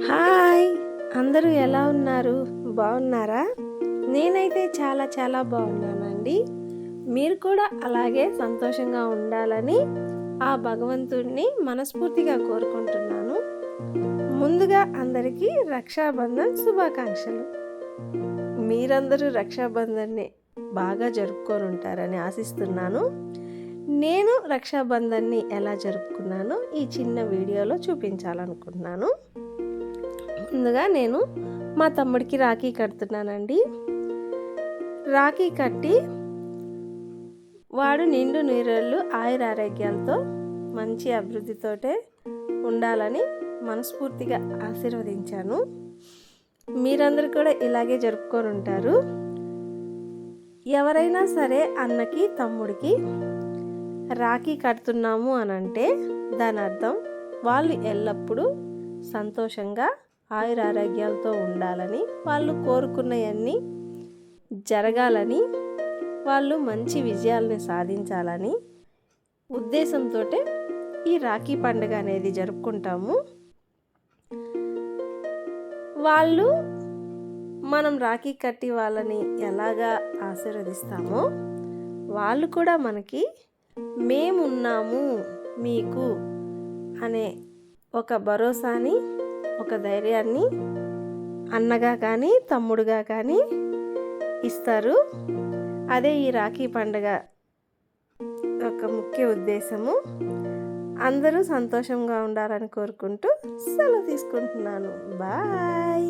Hi! అందరూ ఎలా ఉన్నారు? బాగున్నారా? నేనైతే చాలా చాలా బాగున్నానండి. మీరు కూడా అలాగే సంతోషంగా ఉండాలని ఆ భగవంతుడిని మనస్ఫూర్తిగా కోరుకుంటున్నాను. ముందుగా అందరికీ రక్షాబంధన్ శుభాకాంక్షలు. మీరందరూ రక్షాబంధన్‌ని బాగా జరుపుకొని ఉంటారని ఆశిస్తున్నాను. నేను రక్షాబంధన్‌ని ఎలా జరుపుకున్నానో ఈ చిన్న వీడియోలో చూపించాలనుకుంటున్నాను. ముందుగా నేను మా తమ్ముడికి రాఖీ కడుతున్నానండి. రాఖీ కట్టి వాడు నిండు నూరేళ్ళు ఆయురారోగ్యాలతో మంచి అభివృద్ధితోటే ఉండాలని మనస్ఫూర్తిగా ఆశీర్వదించాను. మీరందరూ కూడా ఇలాగే జరుపుకొని ఉంటారు. ఎవరైనా సరే అన్నకి తమ్ముడికి రాఖీ కడుతున్నాము అని అంటే దాని అర్థం వాళ్ళు ఎల్లప్పుడూ సంతోషంగా ఆయురారోగ్యాలతో ఉండాలని, వాళ్ళు కోరుకున్నవన్నీ జరగాలని, వాళ్ళు మంచి విజయాలని సాధించాలని ఉద్దేశంతో ఈ రాఖీ పండుగ అనేది జరుపుకుంటాము. మనం రాఖీ కట్టి వాళ్ళని ఎలాగా ఆశీర్వదిస్తామో వాళ్ళు కూడా మనకి మేమున్నాము మీకు అనే ఒక భరోసాని, ఒక ధైర్యాన్ని అన్నగా కానీ తమ్ముడుగా కానీ ఇస్తారు. అదే ఈ రాఖీ పండుగ ఒక ముఖ్య ఉద్దేశము. అందరూ సంతోషంగా ఉండాలని కోరుకుంటూ సెలవు తీసుకుంటున్నాను. బాయ్.